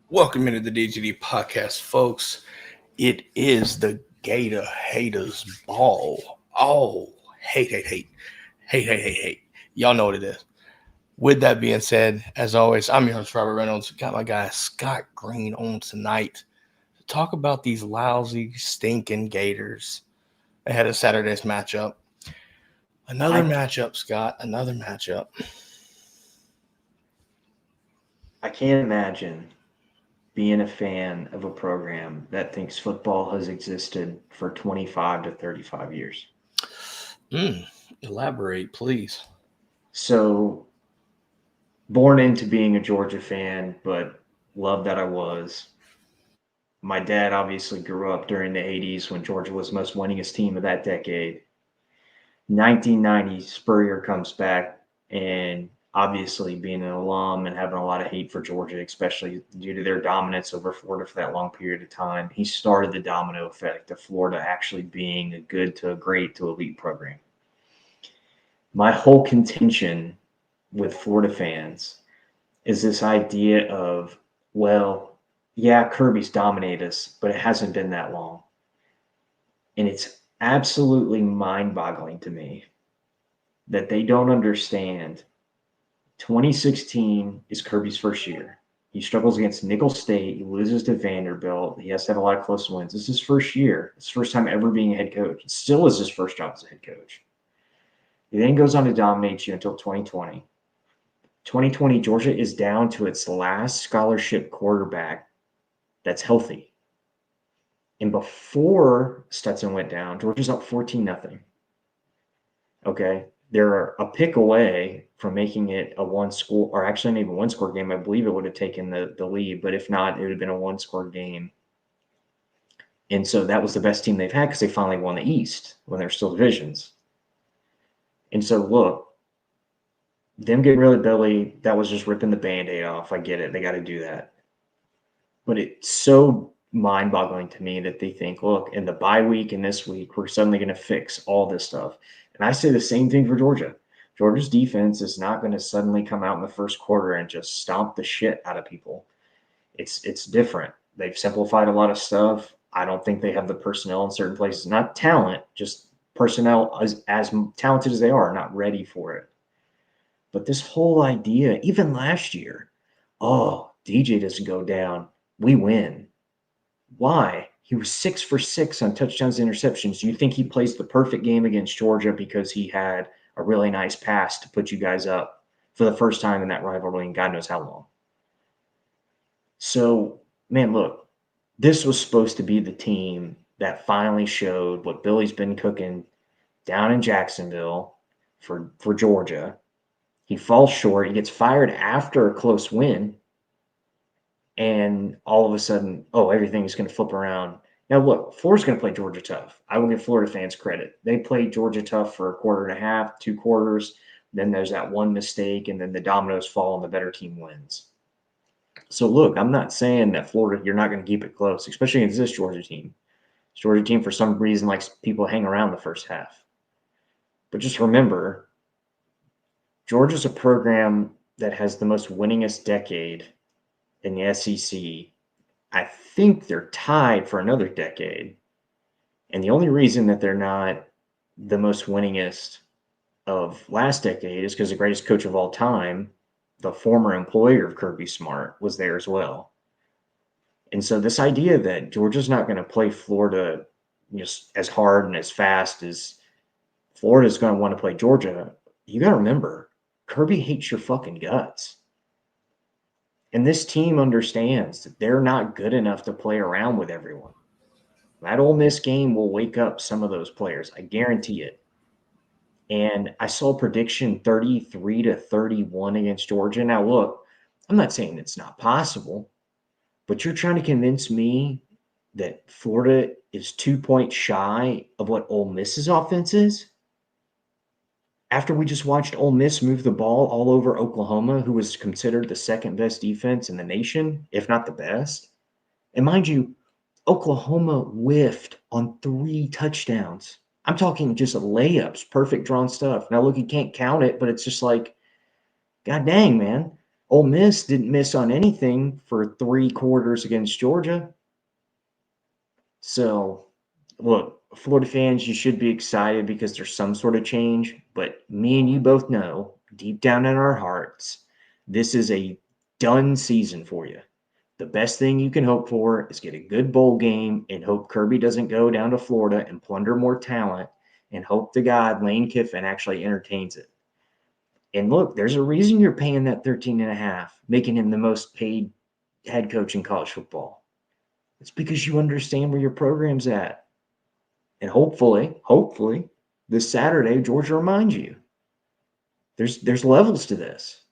Welcome into the DGD Podcast, folks. It is the Gator Haters Ball. Oh, hate. Y'all know what it is. With that being said, as always, I'm your host, Robert Reynolds. Got my guy, Scott Green, on tonight to talk about these lousy, stinking Gators ahead of Saturday's matchup. Another matchup, Scott. Another matchup. I can't imagine being a fan of a program that thinks football has existed for 25 to 35 years. Elaborate, please. So, born into being a Georgia fan, but love that I was. My dad obviously grew up during the 80s when Georgia was the most winningest team of that decade. 1990, Spurrier comes back, and obviously being an alum and having a lot of hate for Georgia, especially due to their dominance over Florida for that long period of time, he started the domino effect of Florida actually being a good to a great to elite program. My whole contention with Florida fans is this idea of, well, yeah, Kirby's dominated us, but it hasn't been that long. And it's absolutely mind-boggling to me that they don't understand 2016 is Kirby's first year. He struggles against Nicholls State. He loses to Vanderbilt. He has to have a lot of close wins. This is his first year. It's his first time ever being a head coach. It still is his first job as a head coach. He then goes on to dominate you until 2020. 2020, Georgia is down to its last scholarship quarterback that's healthy. And before Stetson went down, Georgia's up 14-0. Okay. They're a pick away from making it a one-score, or actually not even one-score game. I believe it would have taken the lead, but if not, it would have been a one-score game. And so that was the best team they've had because they finally won the East when they're still divisions. And so, look, them getting rid of Billy, that was just ripping the Band-Aid off. I get it. They got to do that. But it's so mind-boggling to me that they think, look, in the bye week and this week, we're suddenly going to fix all this stuff. And I say the same thing for Georgia. Georgia's defense is not going to suddenly come out in the first quarter and just stomp the shit out of people. It's different. They've simplified a lot of stuff. I don't think they have the personnel in certain places. Not talent, just personnel as talented as they are, not ready for it. But this whole idea, even last year, oh, DJ doesn't go down, we win. Why? He was 6 for 6 on touchdowns and interceptions. Do you think he plays the perfect game against Georgia because he had a really nice pass to put you guys up for the first time in that rivalry in God knows how long? So, man, look, this was supposed to be the team that finally showed what Billy's been cooking down in Jacksonville for Georgia. He falls short. He gets fired after a close win. And all of a sudden, oh, everything's going to flip around. Now, look, Florida's going to play Georgia tough. I will give Florida fans credit. They played Georgia tough for a quarter and a half, 2 quarters. Then there's that one mistake, and then the dominoes fall and the better team wins. So, look, I'm not saying that Florida, you're not going to keep it close, especially against this Georgia team. This Georgia team, for some reason, likes people hang around the first half. But just remember, Georgia's a program that has the most winningest decade in the SEC. I think they're tied for another decade. And the only reason that they're not the most winningest of last decade is because the greatest coach of all time, the former employer of Kirby Smart, was there as well. And so this idea that Georgia's not going to play Florida just as hard and as fast as Florida's going to want to play Georgia, you got to remember, Kirby hates your fucking guts. And this team understands that they're not good enough to play around with everyone. That Ole Miss game will wake up some of those players. I guarantee it. And I saw a prediction 33-31 against Georgia. Now, look, I'm not saying it's not possible, but you're trying to convince me that Florida is 2 points shy of what Ole Miss's offense is? After we just watched Ole Miss move the ball all over Oklahoma, who was considered the second best defense in the nation, if not the best. And mind you, Oklahoma whiffed on 3 touchdowns. I'm talking just layups, perfect drawn stuff. Now, look, you can't count it, but it's just like, God dang, man. Ole Miss didn't miss on anything for 3 quarters against Georgia. So, look, Florida fans, you should be excited because there's some sort of change. But me and you both know, deep down in our hearts, this is a done season for you. The best thing you can hope for is get a good bowl game and hope Kirby doesn't go down to Florida and plunder more talent and hope to God Lane Kiffin actually entertains it. And look, there's a reason you're paying that 13 and a half, making him the most paid head coach in college football. It's because you understand where your program's at. And hopefully, this Saturday, Georgia reminds you. There's levels to this.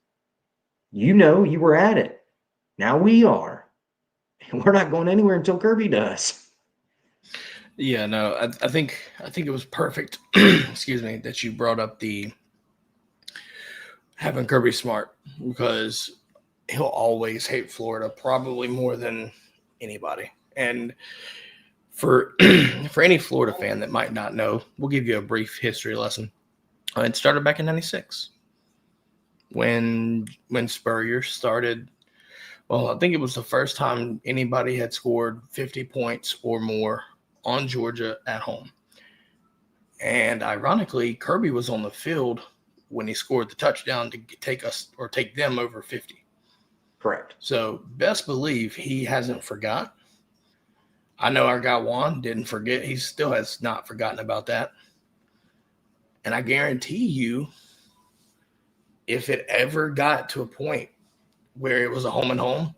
You know you were at it. Now we are. And we're not going anywhere until Kirby does. Yeah, no, I think it was perfect. Excuse me, that you brought up the having Kirby smart, because he'll always hate Florida, probably more than anybody. And for for any Florida fan that might not know, we'll give you a brief history lesson. It started back in '96 when Spurrier started. Well, I think it was the first time anybody had scored 50 points or more on Georgia at home. And ironically, Kirby was on the field when he scored the touchdown to take them over 50. Correct. So best believe he hasn't forgot. I know our guy Juan didn't forget. He still has not forgotten about that. And I guarantee you, if it ever got to a point where it was a home and home,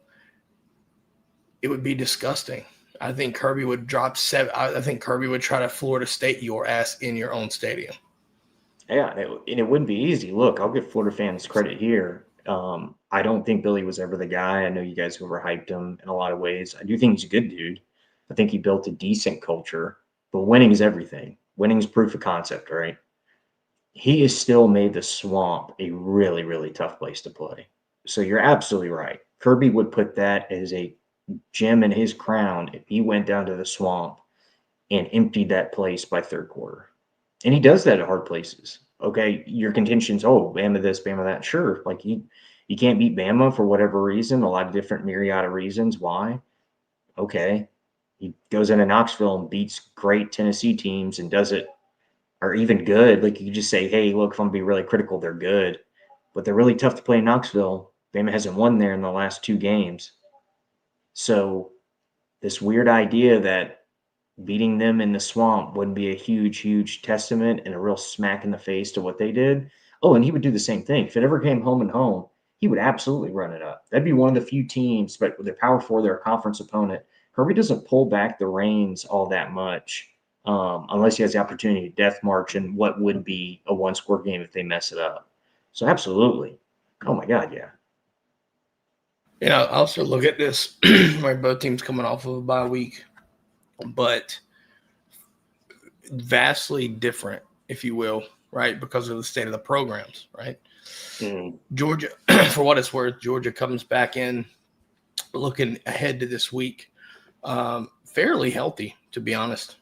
it would be disgusting. I think Kirby would drop 7. I think Kirby would try to Florida State your ass in your own stadium. Yeah, and it wouldn't be easy. Look, I'll give Florida fans credit here. I don't think Billy was ever the guy. I know you guys overhyped him in a lot of ways. I do think he's a good dude. I think he built a decent culture, but winning is everything. Winning is proof of concept, right? He has still made the Swamp a really, really tough place to play. So you're absolutely right. Kirby would put that as a gem in his crown if he went down to the Swamp and emptied that place by third quarter. And he does that at hard places. Okay, your contention's, oh, Bama this, Bama that. Sure, like you can't beat Bama for whatever reason, a lot of different myriad of reasons why. Okay, he goes into Knoxville and beats great Tennessee teams and does it, or even good. Like you just say, hey, look, if I'm going to be really critical, they're good. But they're really tough to play in Knoxville. Bama hasn't won there in the last 2 games. So this weird idea that beating them in the Swamp wouldn't be a huge, huge testament and a real smack in the face to what they did. Oh, and he would do the same thing. If it ever came home and home, he would absolutely run it up. That'd be one of the few teams, but with their Power 4, their conference opponent, Kirby doesn't pull back the reins all that much unless he has the opportunity to death march in what would be a 1-score game if they mess it up. So absolutely. Oh, my God, yeah. You know, I also look at this, right, both teams coming off of a bye week, but vastly different, if you will, right, because of the state of the programs, right? Georgia, for what it's worth, Georgia comes back in looking ahead to this week fairly healthy, to be honest.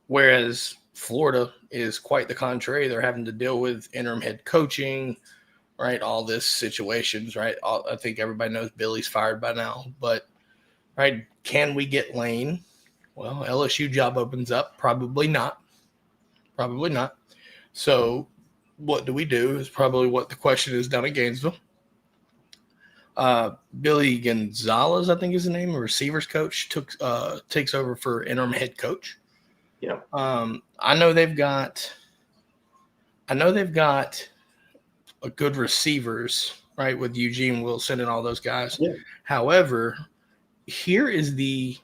Whereas Florida is quite the contrary. They're having to deal with interim head coaching, right? All this situations, right? I think everybody knows Billy's fired by now, but right, can we get Lane? Well, LSU job opens up. Probably not. Probably not. So what do we do is probably what the question is down at Gainesville. Billy Gonzalez, I think is the name, a receivers coach, takes over for interim head coach. Yeah. I know they've got a good receivers, right, with Eugene Wilson and all those guys. Yeah. However, this is the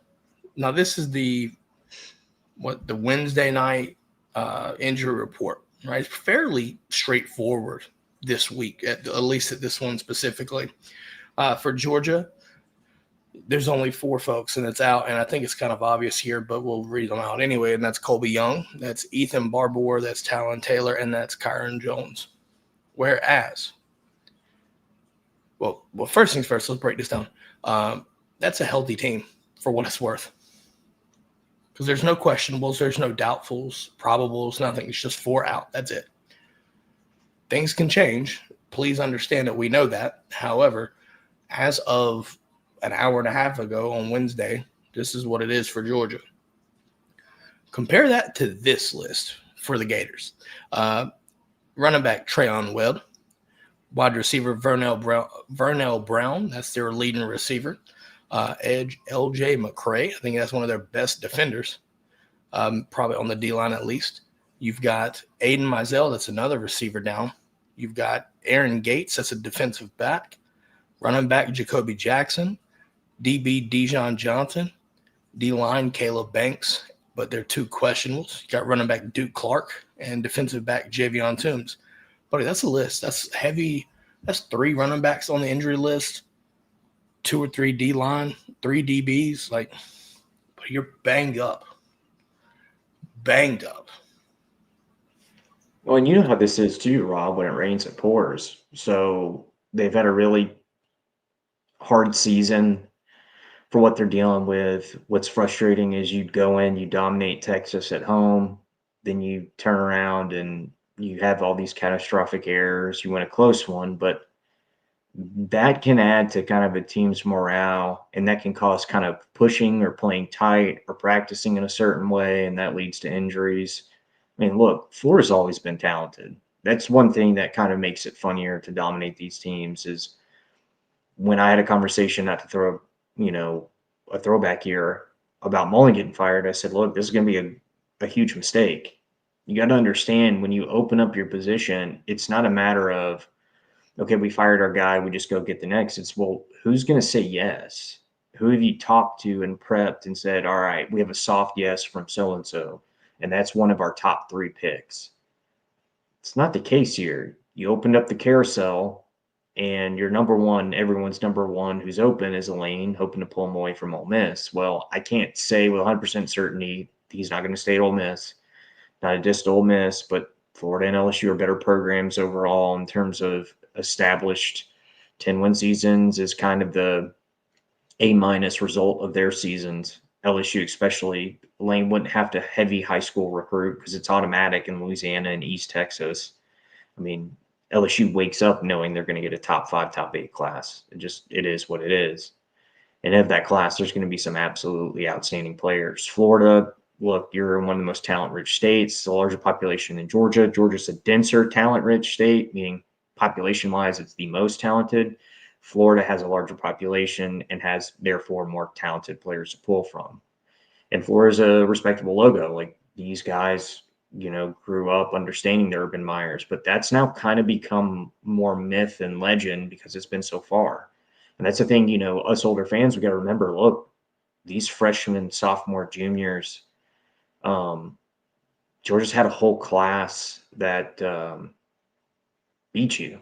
Wednesday night injury report, right? It's fairly straightforward this week, at least at this one specifically. For Georgia, there's only 4 folks, and it's out, and I think it's kind of obvious here, but we'll read them out anyway, and that's Colby Young, that's Ethan Barbour, that's Talon Taylor, and that's Kyron Jones. Whereas, well, first things first, let's break this down. That's a healthy team for what it's worth. Because there's no questionables, there's no doubtfuls, probables, nothing. It's just 4 out. That's it. Things can change. Please understand that we know that. However, as of an hour and a half ago on Wednesday, this is what it is for Georgia. Compare that to this list for the Gators. Running back Trayon Webb, wide receiver Vernell Brown, that's their leading receiver. Edge LJ McCray, I think that's one of their best defenders, probably on the D-line at least. You've got Aiden Mizell, that's another receiver down. You've got Aaron Gates, that's a defensive back. Running back Jacoby Jackson, DB Dijon Johnson, D-line Caleb Banks, but they're two questionables. You got running back Duke Clark and defensive back Javion Toombs. Buddy, that's a list. That's heavy. That's 3 running backs on the injury list, 2 or 3 D-line, 3 DBs. Like, but you're banged up. Banged up. Well, and you know how this is too, Rob, when it rains, it pours. So they've had a really hard season for what they're dealing with. What's frustrating is you go in, you dominate Texas at home, then you turn around and you have all these catastrophic errors. You win a close one, but that can add to kind of a team's morale, and that can cause kind of pushing or playing tight or practicing in a certain way, and that leads to injuries. I mean, look, Florida's always been talented. That's one thing that kind of makes it funnier to dominate these teams is when I had a conversation, not to throw, a throwback here about Mullen getting fired, I said, look, this is going to be a huge mistake. You got to understand when you open up your position, it's not a matter of, okay, we fired our guy, we just go get the next. It's, well, who's going to say yes? Who have you talked to and prepped and said, all right, we have a soft yes from so-and-so, and that's one of our top 3 picks? It's not the case here. You opened up the carousel, and your number one, everyone's number one who's open is Elaine, hoping to pull him away from Ole Miss. Well, I can't say with 100% certainty he's not going to stay at Ole Miss. Not a diss to Ole Miss, but Florida and LSU are better programs overall in terms of established 10-win seasons is kind of the A- result of their seasons. LSU especially, Lane wouldn't have to heavy high school recruit because it's automatic in Louisiana and East Texas. I mean, LSU wakes up knowing they're going to get a top 5, top 8 class. It is what it is. And of that class, there's going to be some absolutely outstanding players. Florida, look, you're in one of the most talent-rich states. It's a larger population than Georgia. Georgia's a denser, talent-rich state, meaning population-wise, it's the most talented. Florida has a larger population and has, therefore, more talented players to pull from. And Florida's a respectable logo. Like, these guys, grew up understanding the Urban Meyers. But that's now kind of become more myth and legend because it's been so far. And that's the thing, us older fans, we got to remember, look, these freshmen, sophomore, juniors, Georgia's had a whole class that beat you.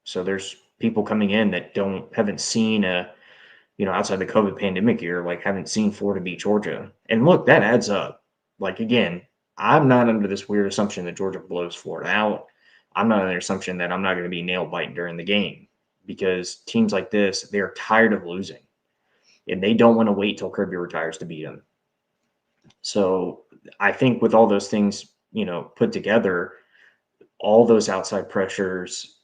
So there's people coming in that haven't seen outside the COVID pandemic year, like haven't seen Florida beat Georgia. And look, that adds up. Like, again, I'm not under this weird assumption that Georgia blows Florida out. I'm not under the assumption that I'm not going to be nail biting during the game because teams like this, they're tired of losing and they don't want to wait till Kirby retires to beat them. So I think with all those things, put together, all those outside pressures,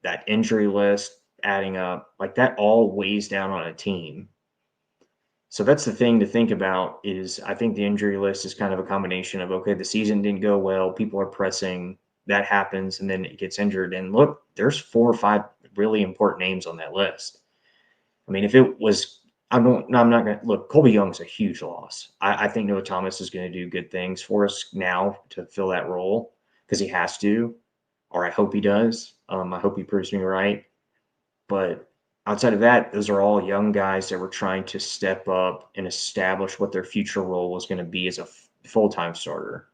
that injury list adding up, like that all weighs down on a team. So that's the thing to think about is I think the injury list is kind of a combination of, okay, the season didn't go well, people are pressing, that happens, and then it gets injured. And look, there's 4 or 5 really important names on that list. I mean, if it was, I'm not going to look, Colby Young's a huge loss. I think Noah Thomas is going to do good things for us now to fill that role because he has to, or I hope he does. I hope he proves me right. But outside of that, those are all young guys that were trying to step up and establish what their future role was going to be as a full-time starter.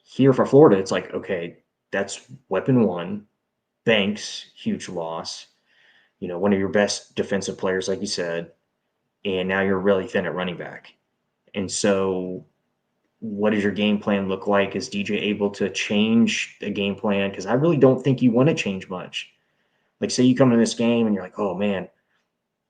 Here for Florida, it's like, okay, that's weapon 1. Banks, huge loss. One of your best defensive players, like you said, and now you're really thin at running back. And so what does your game plan look like? Is DJ able to change the game plan? Because I really don't think you want to change much. Like, say you come in this game and you're like, oh, man,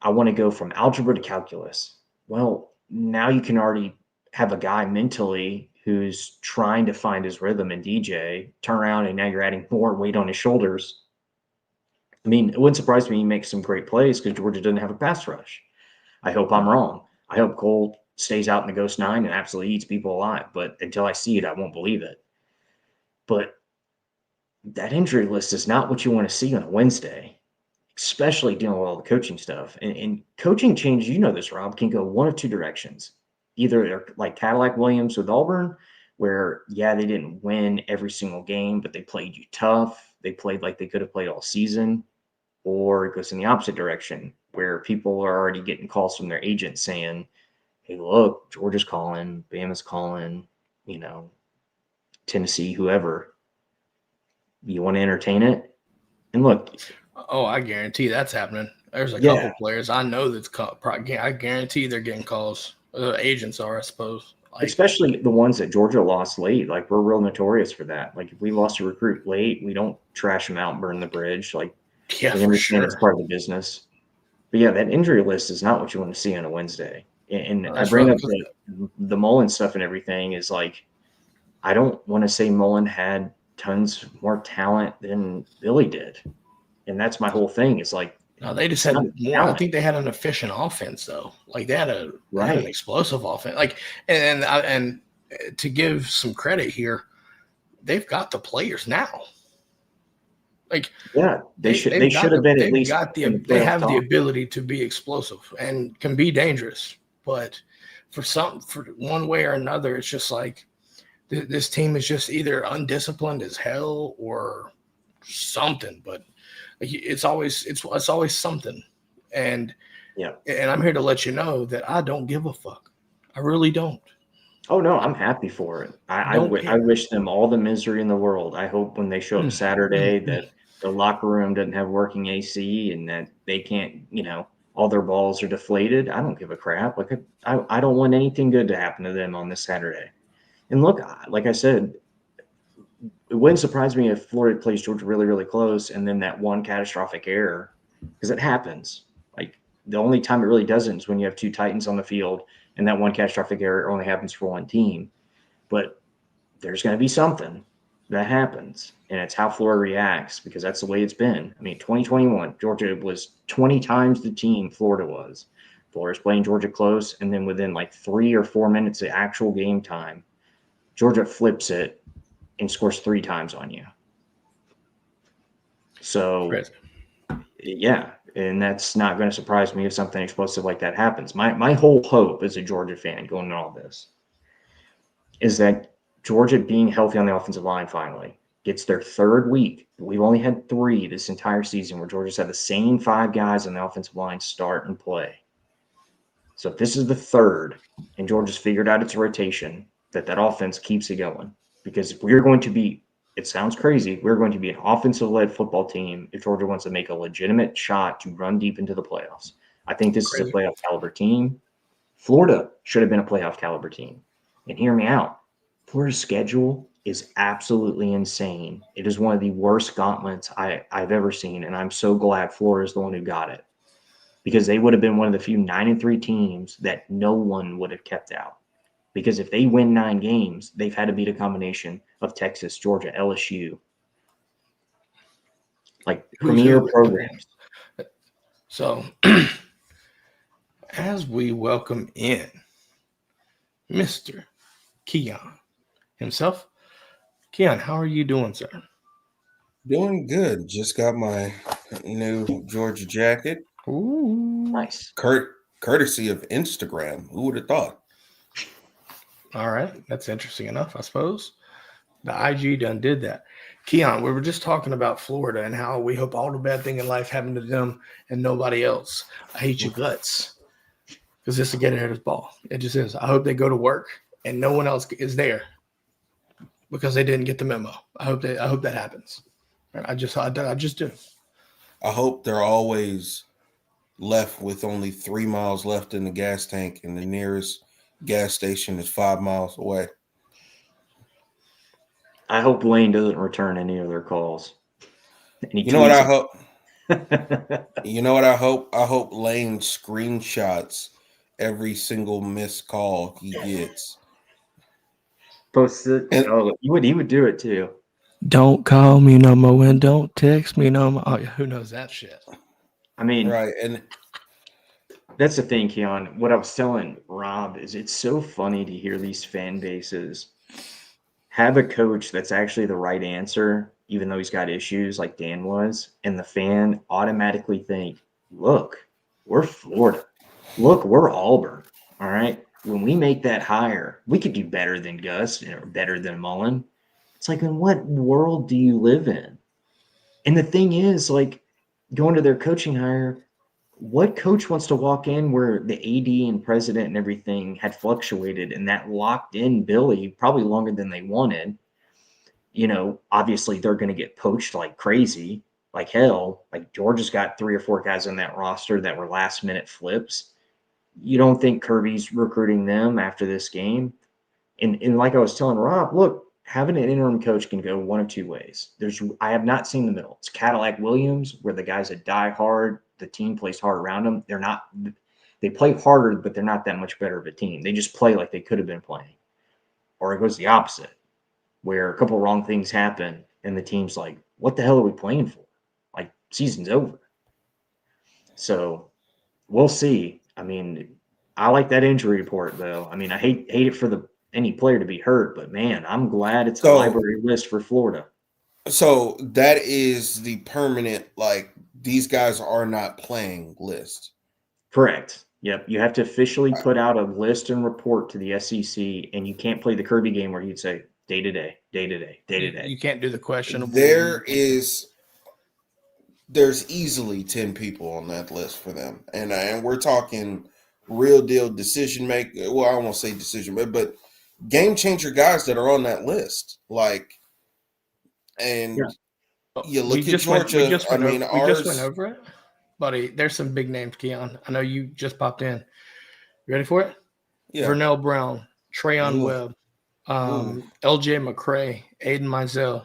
I want to go from algebra to calculus. Well, now you can already have a guy mentally who's trying to find his rhythm in DJ, turn around, and now you're adding more weight on his shoulders. I mean, it wouldn't surprise me he makes some great plays because Georgia doesn't have a pass rush. I hope I'm wrong. I hope Cole stays out in the Ghost 9 and absolutely eats people alive. But until I see it, I won't believe it. But that injury list is not what you want to see on a Wednesday, especially dealing with all the coaching stuff. And coaching change, you know this, Rob, can go one of two directions. Either they're like Cadillac Williams with Auburn, where, yeah, they didn't win every single game, but they played you tough. They played like they could have played all season. Or it goes in the opposite direction, where people are already getting calls from their agents saying, hey, look, Georgia's calling, Bama's calling, you know, Tennessee, whoever. You want to entertain it? And look, Oh, I guarantee that's happening. There's a yeah, couple players I know that's I guarantee they're getting calls. Agents are, I suppose. Like, especially the ones that Georgia lost late. Like, we're real notorious for that. Like, if we lost a recruit late, we don't trash them out and burn the bridge. Like, yeah, we for understand it's sure. part of the business. But yeah, that injury list is not what you want to see on a Wednesday. And I That's bring right. up the Mullen stuff and everything is like, I don't want to say Mullen had tons more talent than Billy did. And that's my whole thing. Is like, No, they just it's not had more. I talent, think they had an efficient offense, though. Like they had an right? explosive offense. Like, and to give some credit here, they've got the players now. Like Yeah, they they've should got have been at they've least got in the they playoff have the talk. ability to be explosive and can be dangerous. But for one way or another, it's just like this team is just either undisciplined as hell or something. But it's always something. And Yeah. and I'm here to let you know that I don't give a fuck. I really don't. Oh no, I'm happy for it. Don't I care. wish them all the misery in the world. I hope when they show up Saturday that the locker room doesn't have working AC and that they can't, all their balls are deflated. I don't give a crap. Like I don't want anything good to happen to them on this Saturday. And look, like I said, it wouldn't surprise me if Florida plays Georgia really, really close, and then that one catastrophic error, because it happens. Like the only time it really doesn't is when you have two Titans on the field, and that one catastrophic error only happens for one team. But there's going to be something that happens, and it's how Florida reacts, because that's the way it's been. I mean, 2021, Georgia was 20 times the team Florida was. Florida's playing Georgia close, and then within like 3 or 4 minutes of actual game time, Georgia flips it and scores 3 times on you. So, yeah, and that's not going to surprise me if something explosive like that happens. My whole hope as a Georgia fan going into all this is that Georgia being healthy on the offensive line finally gets their third week. We've only had 3 this entire season where Georgia's had the same 5 guys on the offensive line start and play. So if this is the third and Georgia's figured out its rotation, that offense keeps it going. Because if we're going to be, it sounds crazy, we're going to be an offensive-led football team if Georgia wants to make a legitimate shot to run deep into the playoffs. I think this is a playoff caliber team. Florida should have been a playoff caliber team. And hear me out. Florida's schedule is absolutely insane. It is one of the worst gauntlets I've ever seen, and I'm so glad Florida is the one who got it, because they would have been one of the few 9-3 teams that no one would have kept out. Because if they win 9 games, they've had to beat a combination of Texas, Georgia, LSU, like premier programs. So, as we welcome in Mr. Keon himself, Keon, how are you doing, sir? Doing good. Just got my new Georgia jacket. Ooh, nice. Courtesy of Instagram. Who would have thought? All right, that's interesting enough, I suppose. The IG done did that. Keon, we were just talking about Florida and how we hope all the bad thing in life happened to them and nobody else. I hate your guts because this is a Gators ball. It just is. I hope they go to work and no one else is there because they didn't get the memo. I hope that happens. I just do. I hope they're always left with only 3 miles left in the gas tank, and the nearest gas station is 5 miles away. I hope Lane doesn't return any of their calls. You know what I hope? You know what I hope? I hope Lane screenshots every single missed call he gets. Post it. He would do it too. Don't call me no more and don't text me no more. Oh, who knows that shit? I mean, Right. And that's the thing, Keon. What I was telling Rob is it's so funny to hear these fan bases have a coach that's actually the right answer, even though he's got issues like Dan was, and the fan automatically think, look, we're Florida. Look, we're Auburn. All right. When we make that hire, we could do better than Gus or better than Mullen. It's like, in what world do you live in? And the thing is, like, going to their coaching hire, what coach wants to walk in where the AD and president and everything had fluctuated and that locked in Billy probably longer than they wanted? Obviously they're going to get poached like crazy, like hell. Like Georgia's got 3 or 4 guys on that roster that were last minute flips. You don't think Kirby's recruiting them after this game? And like I was telling Rob, look, having an interim coach can go one of two ways. I have not seen the middle. It's Cadillac Williams, where the guys that die hard, the team plays hard around them. They play harder, but they're not that much better of a team. They just play like they could have been playing. Or it goes the opposite, where a couple of wrong things happen and the team's like, what the hell are we playing for? Like, season's over. So we'll see. I mean, I like that injury report, though. I mean, I hate it for any player to be hurt, but man, I'm glad it's a library list for Florida. So that is the permanent, like, these guys are not playing list. Correct. Yep. You have to officially put out a list and report to the SEC, and you can't play the Kirby game where you'd say day to day, day to day, day to day. You can't do the questionable. There's easily 10 people on that list for them. And we're talking real deal decision maker. Well, I won't say decision maker, but game changer guys that are on that list. Like, and you look at Georgia. We just went over it, buddy. There's some big names, Keon. I know you just popped in. You ready for it? Yeah. Vernell Brown, Trayon Webb, LJ McCray, Aiden Mizell.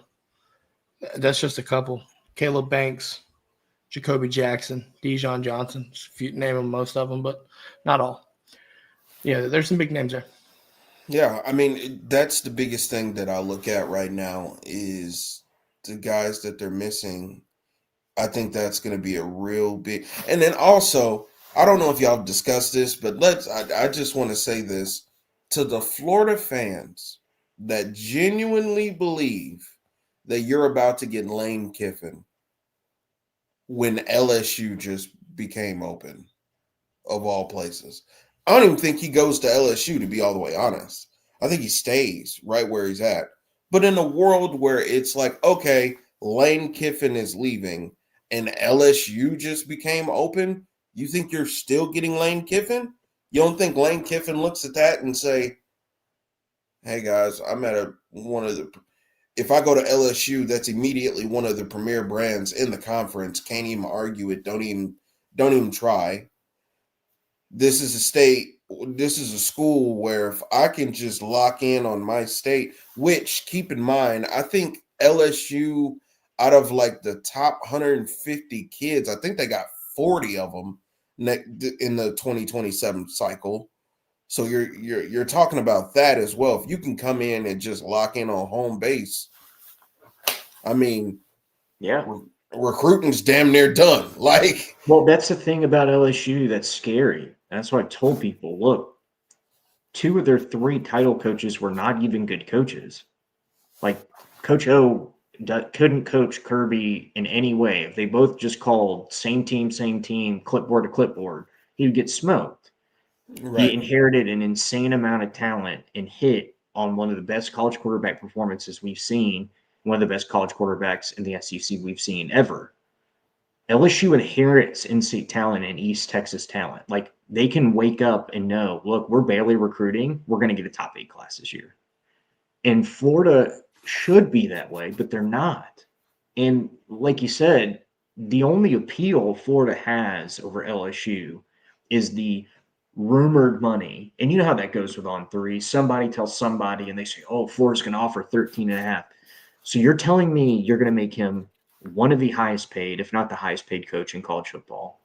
That's just a couple. Caleb Banks, Jacoby Jackson, Dijon Johnson. If you name them, most of them, but not all. Yeah, there's some big names there. Yeah, I mean, that's the biggest thing that I look at right now is the guys that they're missing. I think that's going to be a real big. And then also, I don't know if y'all discussed this, but I just want to say this to the Florida fans that genuinely believe that you're about to get Lane Kiffin when LSU just became open, of all places. I don't even think he goes to LSU, to be all the way honest. I think he stays right where he's at. But in a world where it's like, okay, Lane Kiffin is leaving and LSU just became open, you think you're still getting Lane Kiffin? You don't think Lane Kiffin looks at that and say, hey, guys, I'm at if I go to LSU, that's immediately one of the premier brands in the conference. Can't even argue it. Don't even try. This is a school where if I can just lock in on my state, which, keep in mind, I think LSU, out of like the top 150 kids, I think they got 40 of them in the 2027 cycle. So you're talking about that as well. If you can come in and just lock in on home base, I mean, yeah, recruiting's damn near done. Like, well, that's the thing about LSU that's scary. That's what I told people. Look, 2 of their 3 title coaches were not even good coaches. Like, Coach O couldn't coach Kirby in any way. If they both just called same team, clipboard to clipboard, he would get smoked. Right. He inherited an insane amount of talent and hit on one of the best college quarterback performances we've seen, one of the best college quarterbacks in the SEC we've seen ever. LSU inherits in-state talent and East Texas talent. Like, they can wake up and know, look, we're barely recruiting. We're going to get a top 8 class this year. And Florida should be that way, but they're not. And like you said, the only appeal Florida has over LSU is the rumored money. And you know how that goes with On3. Somebody tells somebody and they say, oh, Florida's going to offer 13.5. So you're telling me you're going to make him one of the highest paid, if not the highest paid coach in college football.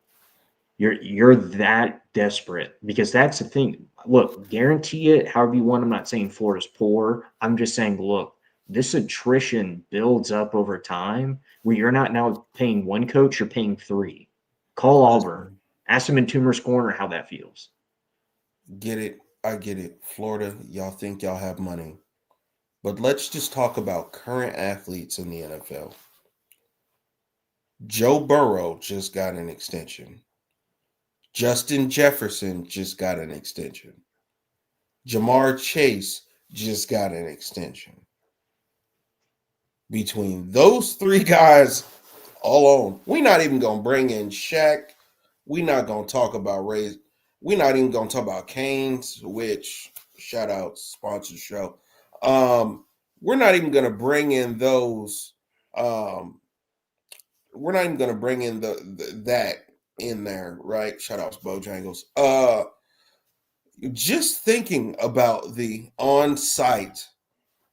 You're that desperate, because that's the thing. Look, guarantee it however you want. I'm not saying Florida's poor. I'm just saying, look, this attrition builds up over time where you're not now paying one coach, you're paying three. Call Auburn. Ask them in Toomer's Corner how that feels. Get it. I get it. Florida, y'all think y'all have money. But let's just talk about current athletes in the NFL. Joe Burrow just got an extension. Justin Jefferson just got an extension. Jamar Chase just got an extension. Between those three guys alone, we're not even going to bring in Shaq. We're not going to talk about Ray. We're not even going to talk about Canes, which, shout out, sponsor show. We're not even going to bring in those. We're not even going to bring in that in there, right? Shout outs, Bojangles. Just thinking about the on-site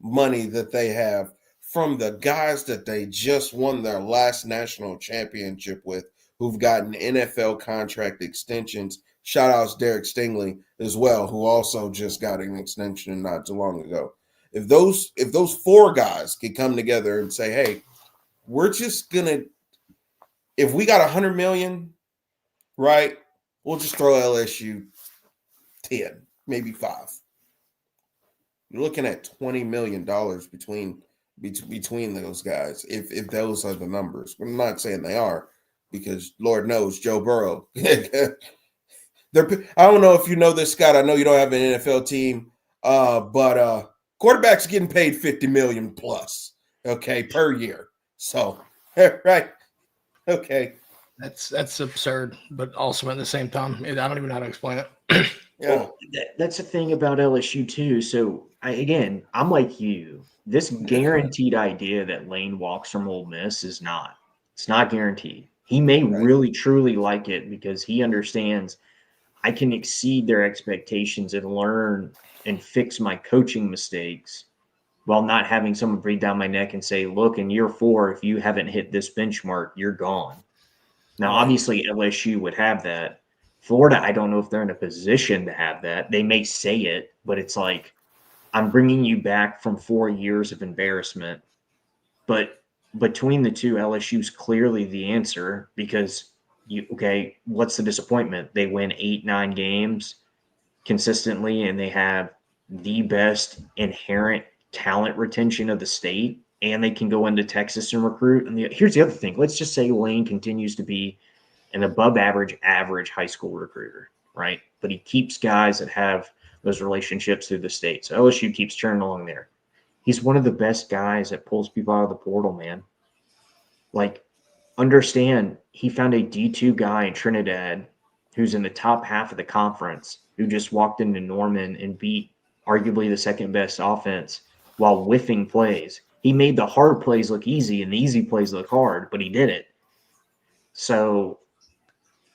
money that they have from the guys that they just won their last national championship with, who've gotten NFL contract extensions. Shout outs Derek Stingley as well, who also just got an extension not too long ago. If those four guys could come together and say, hey, we're just gonna, if we got $100 million, right, we'll just throw LSU 10, maybe 5. You're looking at $20 million between those guys, if those are the numbers. I'm not saying they are, because Lord knows Joe Burrow. I don't know if you know this, Scott. I know you don't have an NFL team, but quarterbacks getting paid $50 million plus, okay, per year. So, right, okay. That's absurd, but also at the same time, I don't even know how to explain it. Yeah. Well, that's the thing about LSU too. So I'm like you. This guaranteed idea that Lane walks from Ole Miss is not. It's not guaranteed. He may really truly like it because he understands I can exceed their expectations and learn and fix my coaching mistakes while not having someone breathe down my neck and say, look, in year 4, if you haven't hit this benchmark, you're gone. Now, obviously, LSU would have that. Florida, I don't know if they're in a position to have that. They may say it, but it's like, I'm bringing you back from 4 years of embarrassment. But between the two, LSU's clearly the answer because, what's the disappointment? They win 8-9 games consistently, and they have the best inherent talent retention of the state, and they can go into Texas and recruit. And here's the other thing. Let's just say Lane continues to be an above average high school recruiter, right? But he keeps guys that have those relationships through the state. So LSU keeps churning along there. He's one of the best guys that pulls people out of the portal, man. Like, understand, he found a D2 guy in Trinidad who's in the top half of the conference who just walked into Norman and beat arguably the second best offense while whiffing plays. He made the hard plays look easy and the easy plays look hard, but he did it. So,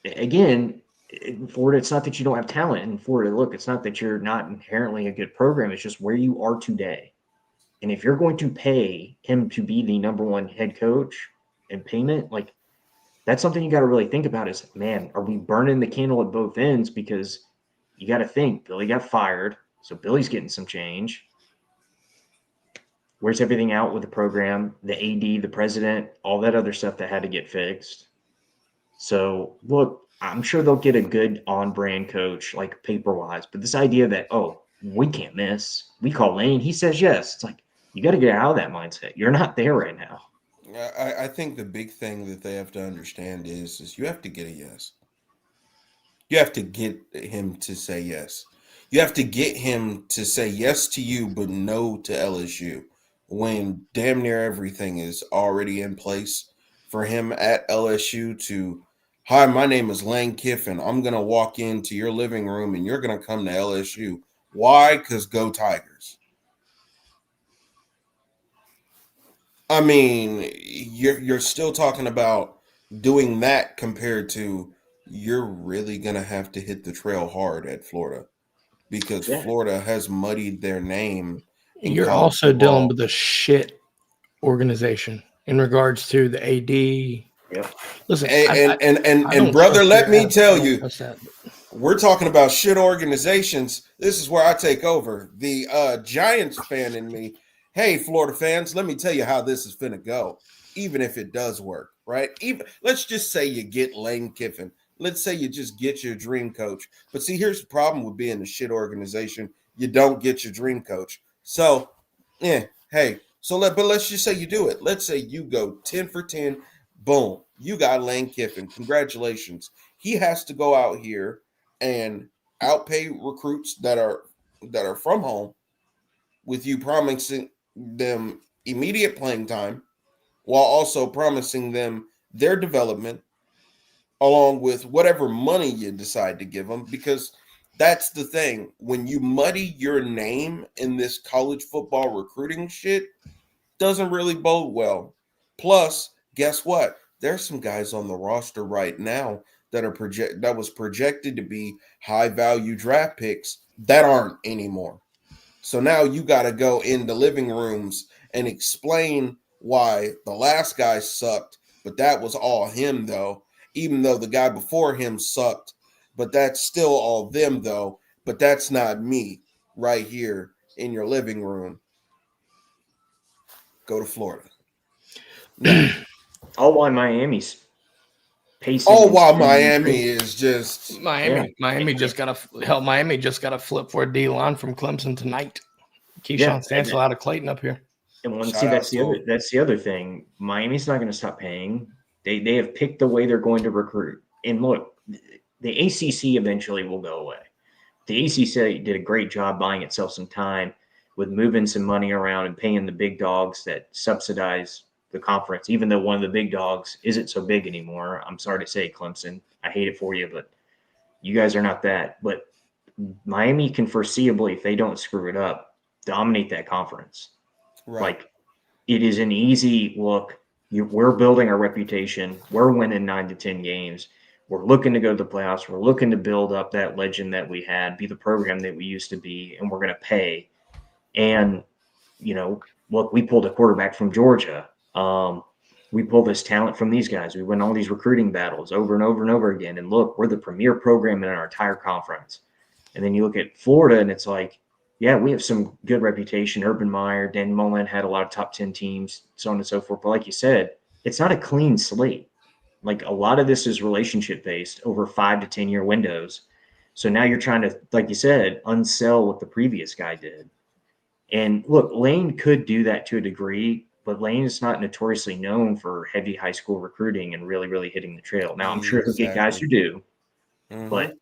again, in Florida, it's not that you don't have talent. In Florida, look, it's not that you're not inherently a good program. It's just where you are today. And if you're going to pay him to be the number one head coach and payment, like, that's something you got to really think about is, man, are we burning the candle at both ends? Because you got to think, Billy got fired, so Billy's getting some change. Where's everything out with the program, the AD, the president, all that other stuff that had to get fixed? So, look, I'm sure they'll get a good on-brand coach, like paper-wise. But this idea that, oh, we can't miss. We call Lane. He says yes. It's like, you got to get out of that mindset. You're not there right now. I think the big thing that they have to understand is you have to get a yes. You have to get him to say yes. You have to get him to say yes to you, but no to LSU, when damn near everything is already in place for him at LSU to, hi, my name is Lane Kiffin. I'm going to walk into your living room and you're going to come to LSU. Why? Because go Tigers. I mean, you're still talking about doing that compared to you're really going to have to hit the trail hard at Florida because Florida has muddied their name. You're also dealing with a shit organization in regards to the AD. Yep. Listen, and brother, let me tell you, we're talking about shit organizations. This is where I take over. The Giants fan in me hey, Florida fans, let me tell you how this is finna go. Even if it does work, right? Even let's just say you get Lane Kiffin. Let's say you just get your dream coach. But see, here's the problem with being a shit organization. You don't get your dream coach. So, yeah, hey. But let's just say you do it. Let's say you go 10 for 10. Boom. You got Lane Kiffin. Congratulations. He has to go out here and outpay recruits that are from home with you promising them immediate playing time while also promising them their development along with whatever money you decide to give them, because that's the thing. When you muddy your name in this college football recruiting shit, doesn't really bode well. Plus, guess what? There's some guys on the roster right now that was projected to be high value draft picks that aren't anymore. So now you got to go in the living rooms and explain why the last guy sucked, but that was all him though, even though the guy before him sucked, but that's still all them though, but that's not me right here in your living room. Go to Florida. No. All while Miami's pacing. All while Miami is just Miami just got a flip for a D line from Clemson tonight. Keyshawn Stansel out of Clayton up here. And that's the other thing. Miami's not going to stop paying. They have picked the way they're going to recruit. And look, the ACC eventually will go away. The ACC did a great job buying itself some time with moving some money around and paying the big dogs that subsidize the conference, even though one of the big dogs isn't so big anymore. I'm sorry to say, Clemson, I hate it for you, but you guys are not that. But Miami can foreseeably, if they don't screw it up, dominate that conference. Right. Like, it is an easy look. We're building our reputation. We're winning 9 to 10 games. We're looking to go to the playoffs. We're looking to build up that legend that we had, be the program that we used to be, and we're going to pay. And, look, we pulled a quarterback from Georgia. We pulled this talent from these guys. We win all these recruiting battles over and over and over again. And look, we're the premier program in our entire conference. And then you look at Florida, and it's like, yeah, we have some good reputation. Urban Meyer, Dan Mullen had a lot of top 10 teams, so on and so forth. But like you said, it's not a clean slate. Like, a lot of this is relationship based over 5 to 10 year windows. So now you're trying to, like you said, unsell what the previous guy did. And look, Lane could do that to a degree, but Lane is not notoriously known for heavy high school recruiting and really, really hitting the trail. Now, I'm sure he'll get guys who do, but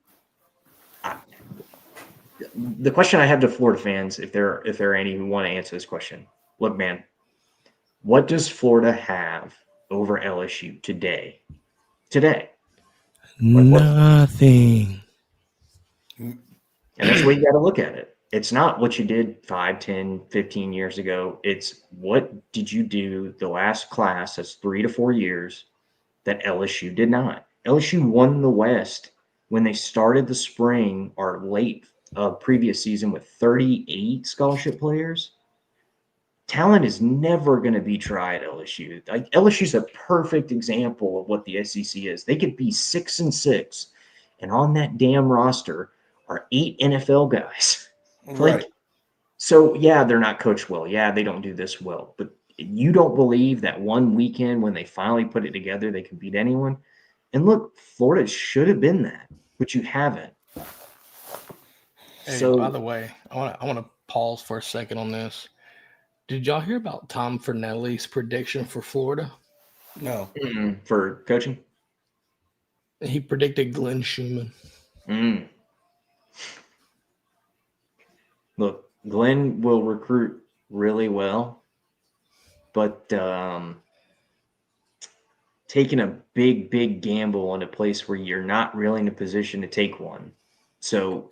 the question I have to Florida fans, if there are any who want to answer this question, look, man, what does Florida have over LSU today? Nothing. And that's the way you got to look at it. It's not what you did 5, 10, 15 years ago. It's what did you do the last class, that's 3 to 4 years, that LSU did not. LSU won the West when they started the spring or late previous season with 38 scholarship players. Talent is never going to be tried at LSU. Like, LSU is a perfect example of what the SEC is. They could be 6-6, and on that damn roster are 8 NFL guys. Right. So, yeah, they're not coached well. Yeah, they don't do this well. But you don't believe that one weekend when they finally put it together, they can beat anyone? And look, Florida should have been that, but you haven't. Hey, by the way, I want to pause for a second on this. Did y'all hear about Tom Fernelli's prediction for Florida? No. For coaching? He predicted Glenn Schumann. Look, Glenn will recruit really well, but taking a big gamble in a place where you're not really in a position to take one. So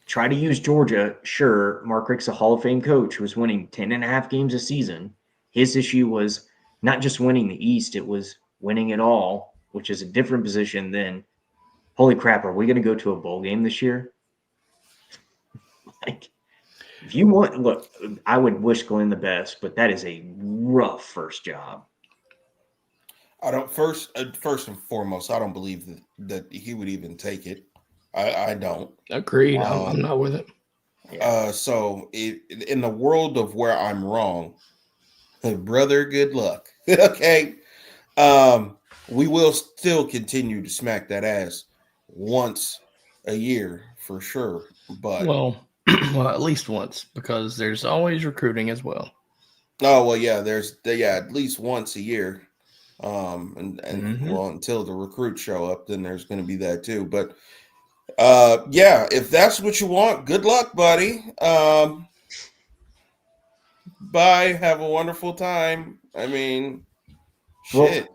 try to use Georgia. Sure, Mark Richt's a Hall of Fame coach who was winning 10.5 games a season. His issue was not just winning the East, it was winning it all, which is a different position than, holy crap, are we going to go to a bowl game this year? Like, if you want, look, I would wish Glenn the best, but that is a rough first job. I don't first and foremost, I don't believe that he would even take it. I don't. Agreed. I'm not with it. Yeah. So in the world of where I'm wrong, brother, good luck. Okay. We will still continue to smack that ass once a year for sure. But Well, well, at least once, because there's always recruiting as well. oh well, yeah, at least once a year. And Hmm. well, until the recruits show up, then there's going to be that too. But yeah, if that's what you want, good luck, buddy. Bye. Have a wonderful time. I mean, Well, shit.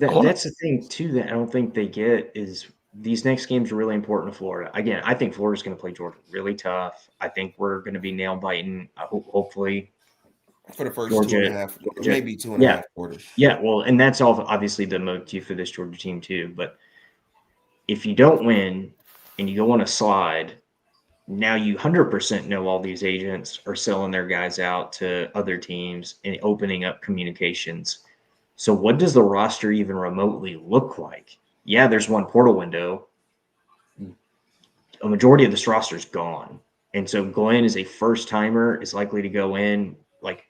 I want that's the thing too that I don't think they get is these next games are really important to Florida. Again, I think Florida's going to play Georgia really tough. I think we're going to be nail biting. Hopefully, For the first two and a Georgia, half, Georgia, maybe two and a yeah, half quarters. yeah. Well, and that's all obviously the motive for this Georgia team too. But if you don't win and you go on a slide, now you 100% know all these agents are selling their guys out to other teams and opening up communications. So what does the roster even remotely look like? Yeah, there's one portal window. A majority of this roster is gone. And so Glenn is a first timer, is likely to go in. Like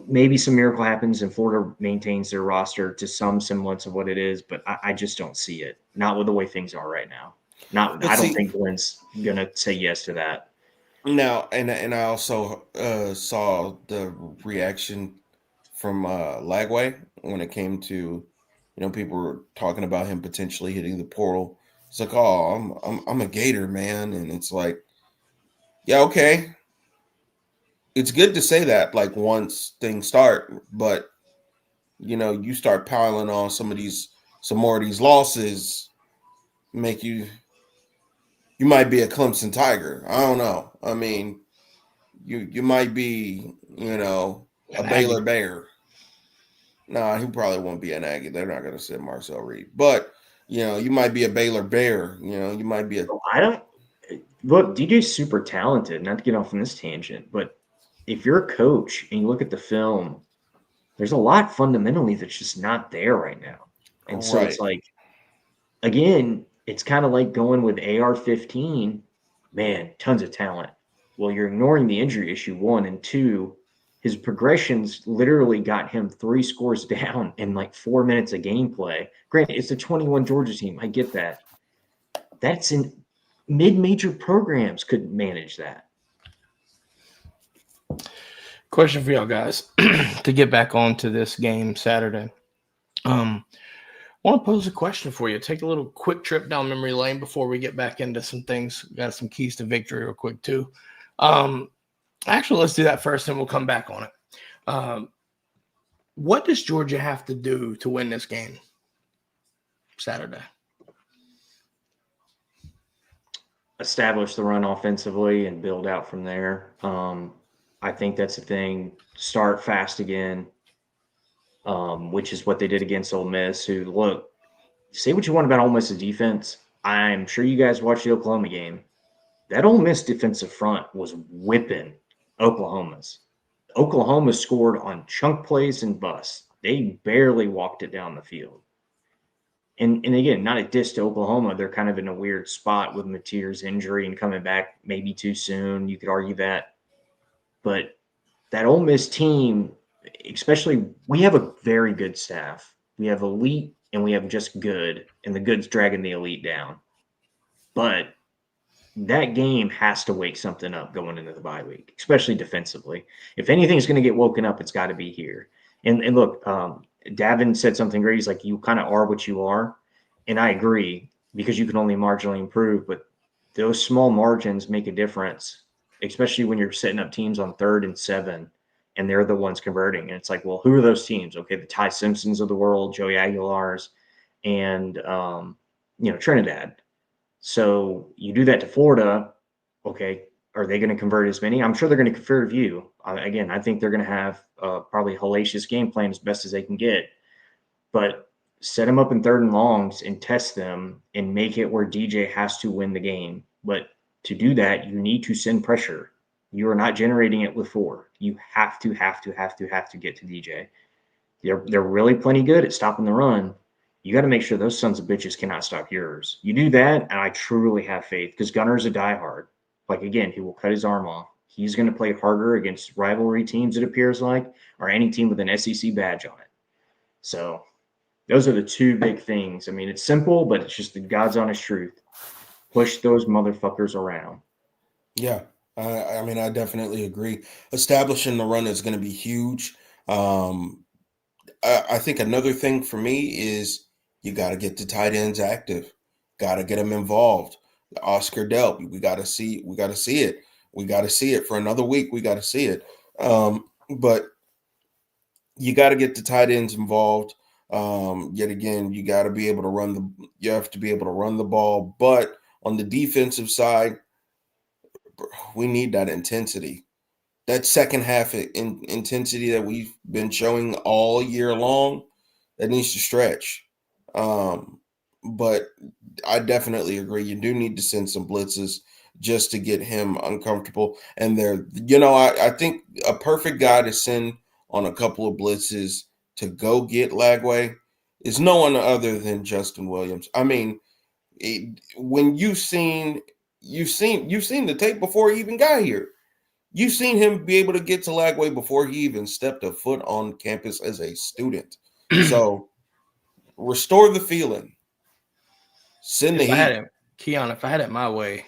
maybe some miracle happens and Florida maintains their roster to some semblance of what it is, but I just don't see it. Not with the way things are right now. But I don't see, think Glenn's gonna say yes to that. now, and I also saw the reaction from Lagway when it came to, people were talking about him potentially hitting the portal. It's like, oh, I'm a Gator, man, and it's like, yeah, okay, it's good to say that like once things start, but you start piling on some more of these losses, make you might be a Clemson Tiger. I don't know. I mean, you might be, a an Baylor Aggie. Bear. Nah, he probably won't be an Aggie. They're not going to send Marcel Reed. But, you might be a Baylor Bear. You might be a. I don't look, DJ's super talented, not to get off on this tangent, but if you're a coach and you look at the film, there's a lot fundamentally that's just not there right now. And so it's Right. like, again, it's kind of like going with AR-15, man, tons of talent. Well, you're ignoring the injury issue, one, and two, his progressions literally got him 3 scores down in like 4 minutes of gameplay. Granted, it's a 21 Georgia team. I get that. That's in mid-major programs could manage that. Question for y'all guys to get back onto this game Saturday. I want to pose a question for you. Take a little quick trip down memory lane before we get back into some things. Got some keys to victory real quick too. Actually, let's do that first, and we'll come back on it. What does Georgia have to do to win this game Saturday? Establish the run offensively and build out from there. I think that's the thing. Start fast again, which is what they did against Ole Miss, who, look, say what you want about Ole Miss's defense. I'm sure you guys watched the Oklahoma game. That Ole Miss defensive front was whipping Oklahoma's. Oklahoma scored on chunk plays and busts. They barely walked it down the field. And again, not a diss to Oklahoma. They're kind of in a weird spot with Mateer's injury and coming back maybe too soon. You could argue that. But that Ole Miss team, especially, we have a very good staff. We have elite and we have just good, and the good's dragging the elite down. But that game has to wake something up going into the bye week, especially defensively. If anything's going to get woken up, it's got to be here. And look, Davin said something great. He's like, you kind of are what you are. And I agree, because you can only marginally improve, but those small margins make a difference, especially when you're setting up teams on 3rd and 7 and they're the ones converting. And it's like, well, who are those teams? Okay, the Ty Simpsons of the world, Joey Aguilar's, and Trinidad. So you do that to Florida. Okay, are they going to convert as many? I'm sure they're going to convert a few. Again, I think they're going to have probably a hellacious game plan as best as they can get. But set them up in 3rd and longs and test them and make it where DJ has to win the game. But to do that, you need to send pressure. You are not generating it with 4. You have to get to DJ. They're really plenty good at stopping the run. You got to make sure those sons of bitches cannot stop yours. You do that, and I truly have faith, because Gunner's a diehard. like, again, he will cut his arm off. He's going to play harder against rivalry teams, it appears like, or any team with an SEC badge on it. So those are the two big things. I mean, it's simple, but it's just the God's honest truth. Push those motherfuckers around. Yeah. I mean, I definitely agree. Establishing the run is going to be huge. I think another thing for me is you got to get the tight ends active. Got to get them involved. Oscar Delp, we got to see it. We got to see it for another week. We got to see it. But you got to get the tight ends involved. Yet again, you got to be able to you have to be able to run the ball. But on the defensive side, we need that intensity. That second half intensity that we've been showing all year long, that needs to stretch. But I definitely agree. You do need to send some blitzes just to get him uncomfortable. And I think a perfect guy to send on a couple of blitzes to go get Lagway is no one other than Justin Williams. I mean, when you've seen the tape before he even got here. You've seen him be able to get to Lagway before he even stepped a foot on campus as a student. So restore the feeling. Send the heat. Keon, if I had it my way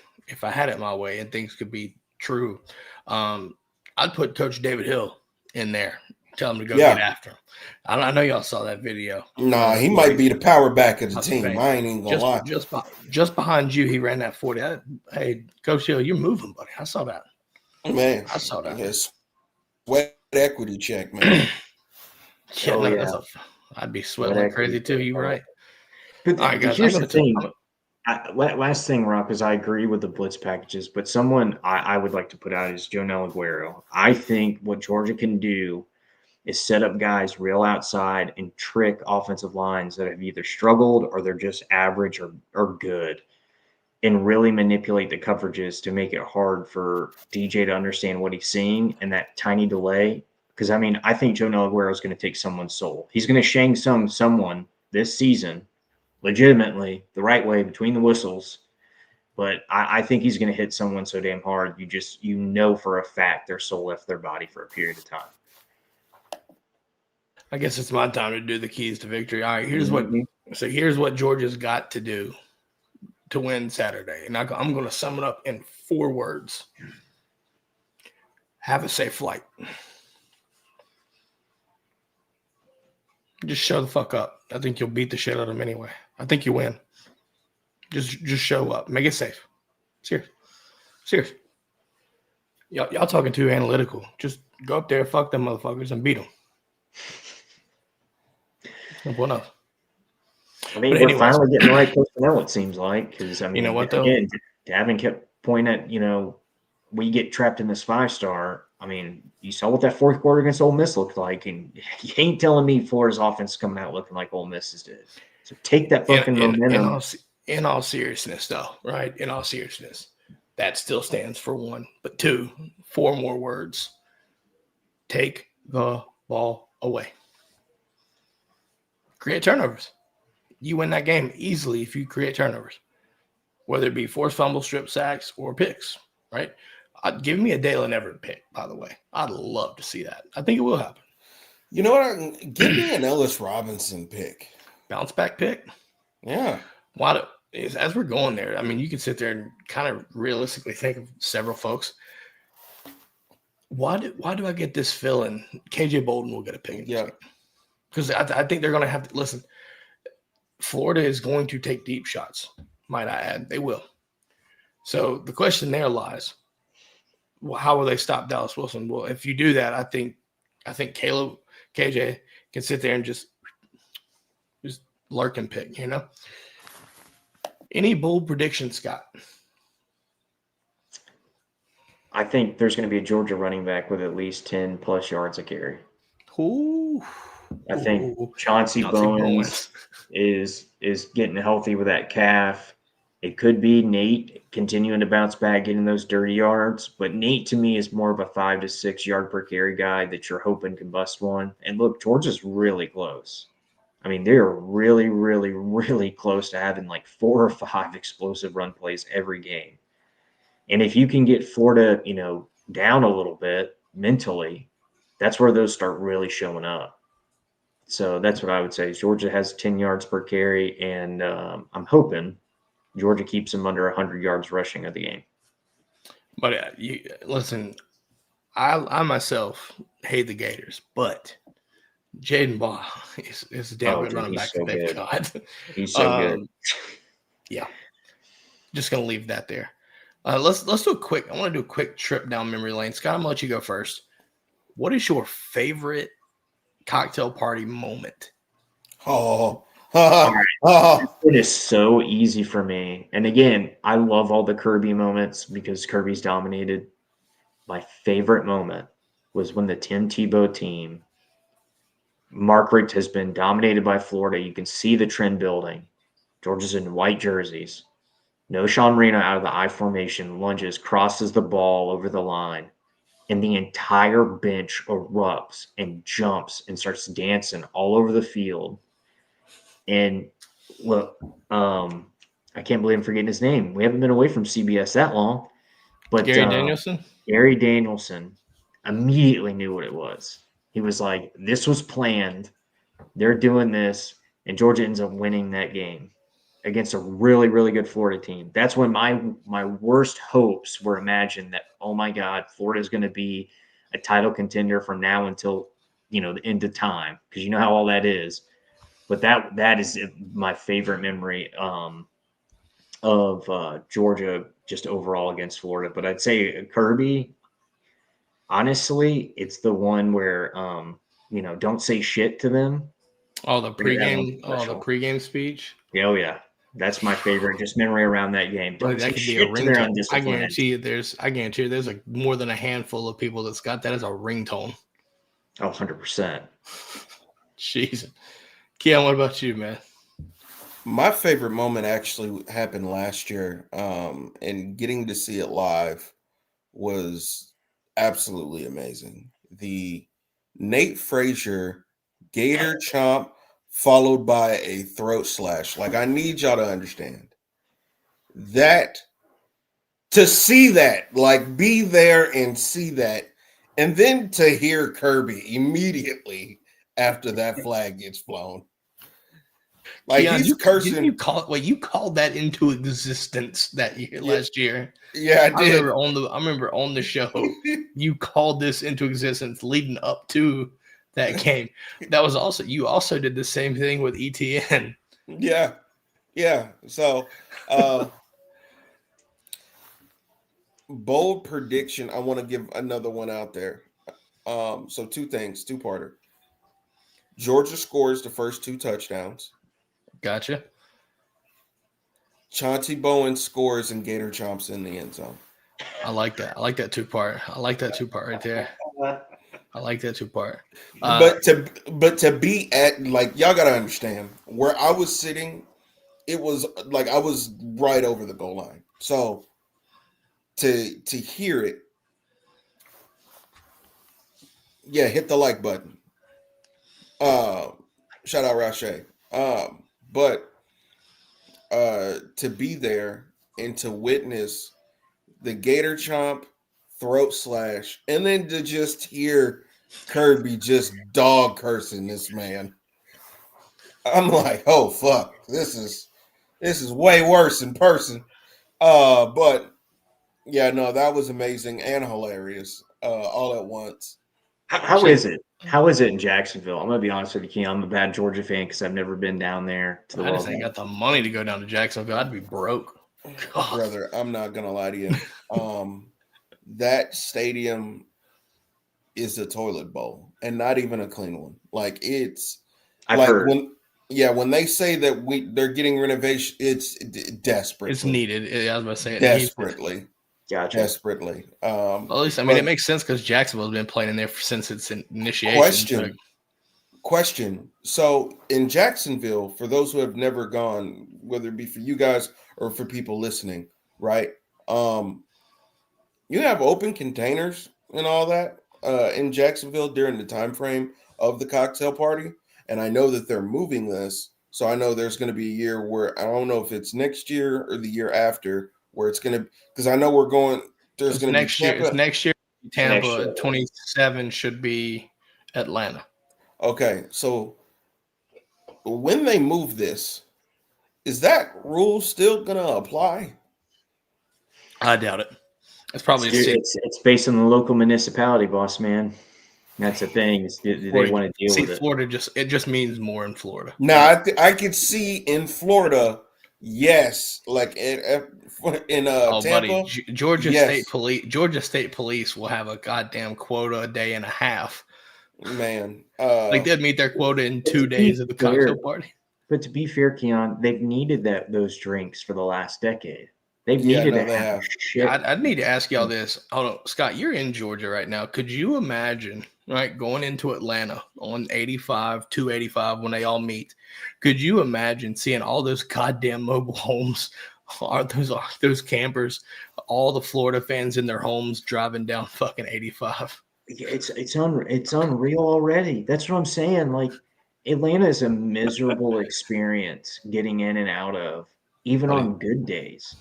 and things could be true, I'd put Coach David Hill in there. Tell him to go get after him. I know y'all saw that video. Nah, he might be the power back of the team. I ain't even gonna lie. Just behind you, he ran that 40. Hey, Coach Hill, you're moving, buddy. I saw that. Man, I saw that. Yes, sweat equity check, man. I'd be sweating like crazy too. You're right. But all right, guys, here's the thing. Last thing, Rock, is I agree with the blitz packages, but someone I would like to put out is Jonel Aguero. I think what Georgia can do is set up guys real outside and trick offensive lines that have either struggled or they're just average or good, and really manipulate the coverages to make it hard for DJ to understand what he's seeing and that tiny delay. Because, I mean, I think Jonel Aguero is going to take someone's soul. He's going to Shang Tsung someone this season, legitimately, the right way between the whistles. But I think he's going to hit someone so damn hard, you know for a fact their soul left their body for a period of time. I guess it's my time to do the keys to victory. All right, here's what Georgia's got to do to win Saturday. And I'm going to sum it up in 4 words. Have a safe flight. Just show the fuck up. I think you'll beat the shit out of them anyway. I think you win. Just show up. Make it safe. Serious. Y'all talking too analytical. Just go up there, fuck them motherfuckers, and beat them. Simple enough. I mean, we're finally getting the right personnel, it seems like. Because, I mean, you know what, though? Again, Davin kept pointing at, we get trapped in this 5-star. I mean, you saw what that fourth quarter against Ole Miss looked like, and you ain't telling me Florida's offense coming out looking like Ole Miss's did. So take that fucking momentum. In all seriousness, though, right? In all seriousness, that still stands for 1. But 2, 4 more words. Take the ball away. Create turnovers. You win that game easily if you create turnovers, whether it be forced fumble, strip sacks, or picks, right? Give me a Dalen Everett pick, by the way. I'd love to see that. I think it will happen. You know what? Give me an Ellis Robinson pick. Bounce back pick? Yeah. As we're going there, I mean, you can sit there and kind of realistically think of several folks. Why do I get this feeling KJ Bolden will get a pick? Yeah. Because I think they're going to have to – listen, Florida is going to take deep shots, might I add. They will. So the question there lies, well, how will they stop Dallas Wilson? Well, if you do that, I think KJ can sit there and just lurk and pick, Any bold predictions, Scott? I think there's going to be a Georgia running back with at least 10-plus yards a carry. Ooh. I think Chauncey Bowens is getting healthy with that calf. It could be Nate continuing to bounce back, getting those dirty yards. But Nate, to me, is more of a 5 to 6 yard per carry guy that you're hoping can bust one. And look, Georgia's really close. I mean, they're really, really, really close to having like 4 or 5 explosive run plays every game. And if you can get Florida, down a little bit mentally, that's where those start really showing up. So that's what I would say. Georgia has 10 yards per carry, and I'm hoping Georgia keeps them under 100 yards rushing of the game. But listen, I myself hate the Gators, but Jaden Ball is a damn good running back that they've got. He's so good. Yeah. Just gonna leave that there. Let's do a quick. I want to do a quick trip down memory lane. Scott, I'm gonna let you go first. What is your favorite cocktail party moment? It is so easy for me. And again, I love all the Kirby moments because Kirby's dominated. My favorite moment was when the Tim Tebow team, Mark Richt has been dominated by Florida. You can see the trend building. Georgia's in white jerseys. No Sean Reno out of the I formation, lunges, crosses the ball over the line, and the entire bench erupts and jumps and starts dancing all over the field. And look, I can't believe I'm forgetting his name. We haven't been away from CBS that long. But Gary Danielson? Gary Danielson immediately knew what it was. He was like, this was planned. They're doing this. And Georgia ends up winning that game against a really, really good Florida team. That's when my worst hopes were imagined that, oh, my God, Florida is going to be a title contender from now until, the end of time, because you know how all that is. But that is my favorite memory of Georgia just overall against Florida. But I'd say Kirby, honestly, it's the one where, don't say shit to them. The pregame speech. Yeah, oh yeah. That's my favorite, just memory around that game. That could be a ringtone. I guarantee you there's like more than a handful of people that's got that as a ringtone. Oh, 100%. Jeez. Keon, what about you, man? My favorite moment actually happened last year, and getting to see it live was absolutely amazing. The Nate Frazier Gator chomp followed by a throat slash. Like, I need y'all to understand that, to see that, like, be there and see that, and then to hear Kirby immediately after that flag gets flown. Like, Keon, he's cursing. You called that into existence that year, last year. Yeah, I did. I remember on the show, you called this into existence leading up to that game. That was also, you also did the same thing with ETN. Yeah. So, bold prediction. I want to give another one out there. So two-parter. Georgia scores the first 2 touchdowns. Gotcha. Chauncey Bowen scores and Gator chomps in the end zone. I like that. I like that 2-part. I like that 2-part right there. I like that 2-part. But to be at, like, y'all gotta understand where I was sitting, it was like I was right over the goal line. So to hear it, yeah, hit the like button. Shout out Rashay. But to be there and to witness the Gator chomp, throat slash, and then to just hear Kirby just dog cursing this man, I'm like, oh fuck, this is way worse in person. But yeah, no, that was amazing and hilarious, all at once. How is it? How is it in Jacksonville? I'm gonna be honest with you, Ken. I'm a bad Georgia fan because I've never been down there. I just ain't got the money to go down to Jacksonville. I'd be broke. God. Brother, I'm not gonna lie to you. That stadium is a toilet bowl, and not even a clean one. Like, it's when they say that they're getting renovation, it's desperate. It's needed. I was about to say it desperately. Gotcha. Desperately. At least, it makes sense because Jacksonville's been playing in there since its initiation. Question. So in Jacksonville, for those who have never gone, whether it be for you guys or for people listening, right? You have open containers and all that in Jacksonville during the time frame of the cocktail party. And I know that they're moving this. So I know there's going to be a year where I don't know if it's next year or the year after, where it's going to, because I know we're going, there's going to be next year. Tampa. It's next year. Tampa. Next year. 27 should be Atlanta. Okay, so when they move this, is that rule still going to apply? I doubt it. It's probably it's based on the local municipality, boss man. That's the thing. Do they want to deal with it? Florida just means more in Florida. Now, I could see in Florida, yes, like in Tampa. Buddy, Georgia yes. State Police will have a goddamn quota a day and a half. Man, like they'd meet their quota in 2 days at the cocktail party. But to be fair, Keon, they've needed those drinks for the last decade. They've needed to have shit. I'd need to ask y'all this. Hold on, Scott, you're in Georgia right now. Could you imagine, right, going into Atlanta on 285 when they all meet? Could you imagine seeing all those goddamn mobile homes, those campers, all the Florida fans in their homes driving down fucking 85? It's unreal already. That's what I'm saying. Like, Atlanta is a miserable experience getting in and out of, even on good days.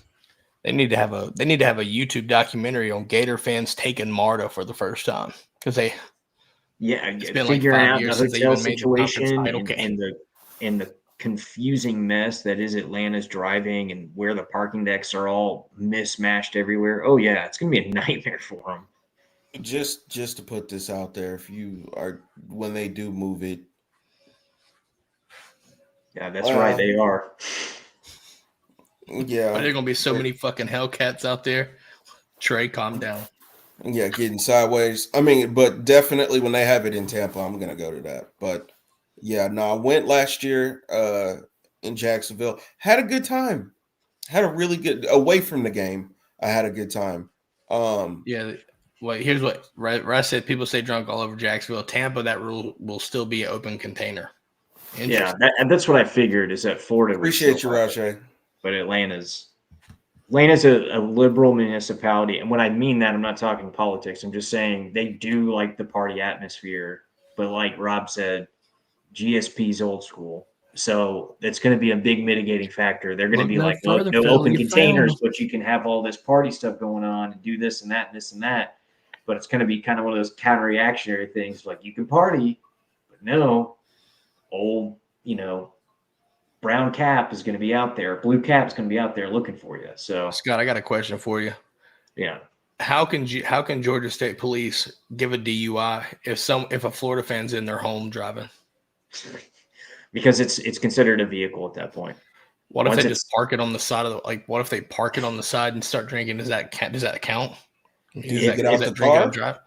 They need to have a YouTube documentary on Gator fans taking MARTA for the first time, because it's been like 5 years since they even made the situation game. and the confusing mess that is Atlanta's driving, and where the parking decks are all mismatched everywhere. Oh yeah, it's gonna be a nightmare for them. Just to put this out there, when they do move it. Yeah, that's right. They are. Yeah. Are there going to be so many fucking Hellcats out there? Trey, calm down. Yeah, getting sideways. I mean, but definitely when they have it in Tampa, I'm going to go to that. But yeah, no, I went last year in Jacksonville. Had a good time. Had a really good, away from the game, I had a good time. Yeah. Wait, here's what I said. People stay drunk all over Jacksonville. Tampa, that rule will still be an open container. Yeah, that's what I figured, is that Florida. Appreciate you, Rajay. But Atlanta's a liberal municipality. And when I mean that, I'm not talking politics. I'm just saying they do like the party atmosphere. But like Rob said, GSP's old school. So it's going to be a big mitigating factor. They're going to be like, look, no open containers, but you can have all this party stuff going on and do this and that and this and that. But it's going to be kind of one of those counter-reactionary things. Like, you can party, but no, old, brown cap is going to be out there. Blue cap is going to be out there looking for you. So, Scott, I got a question for you. Yeah. How can Georgia State Police give a DUI if a Florida fan's in their home driving? Because it's considered a vehicle at that point. What if they just park it on the side of what if they park it on the side and start drinking? Does that count? Get out the car? Drive?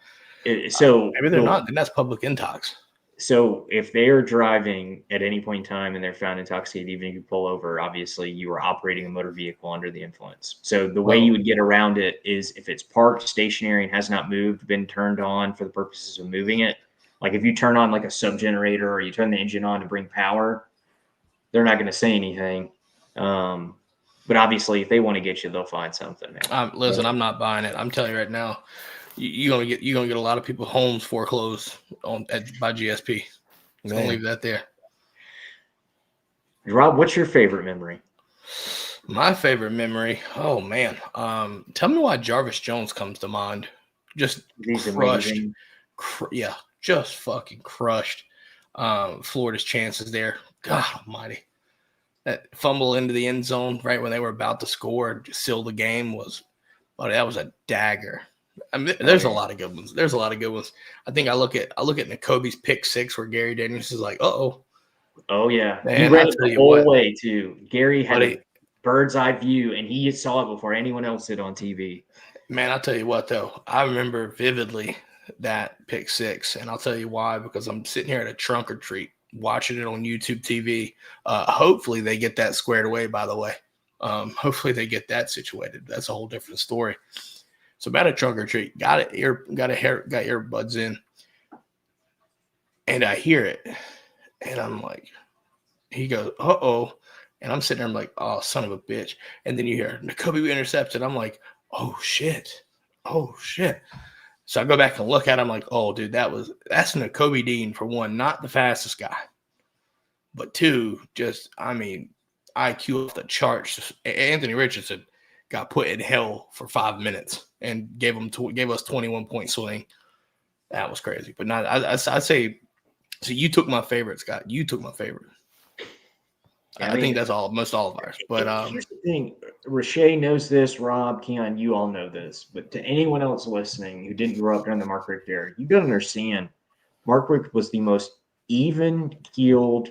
Maybe they're not. Then that's public intox. So if they are driving at any point in time and they're found intoxicated, even if you pull over, obviously you are operating a motor vehicle under the influence. So the way you would get around it is, if it's parked stationary and has not moved, been turned on for the purposes of moving it. Like if you turn on like a sub generator or you turn the engine on to bring power, they're not going to say anything. But obviously if they want to get you, they'll find something. Listen, I'm not buying it. I'm telling you right now. You're gonna get a lot of people's homes foreclosed by GSP. I'm gonna leave that there. Rob, what's your favorite memory? My favorite memory. Oh man. Tell me why Jarvis Jones comes to mind. Just crushed. Just fucking crushed. Florida's chances there. God Almighty. That fumble into the end zone right when they were about to score and just seal the game that was a dagger. I mean, there's a lot of good ones. I think I look at Nakobe's pick six where Gary Daniels is like, oh yeah, man, he ran it the whole way too. Gary had a bird's eye view, and he saw it before anyone else did on TV. Man, I'll tell you what though, I remember vividly that pick six, and I'll tell you why, because I'm sitting here at a trunk or treat watching it on YouTube TV. Hopefully they get that squared away. By the way, hopefully they get that situated. That's a whole different story. So about a trunk or treat, got earbuds in, and I hear it, and I'm like, he goes, uh-oh, and I'm sitting there, I'm like, oh, son of a bitch, and then you hear Nakobe intercepted. I'm like, oh shit. So I go back and look at him, like, oh dude, that's Nakobe Dean, for one, not the fastest guy, but two, just, I mean, IQ off the charts. Anthony Richardson got put in hell for 5 minutes and gave us 21-point swing. That was crazy. But not, I'd say, so you took my favorite, Scott. You took my favorite. Yeah, I think that's most all of ours. But here's the thing. Rashay knows this. Rob, Keon, you all know this. But to anyone else listening who didn't grow up during the Mark Richt era, you got to understand Mark Richt was the most even-keeled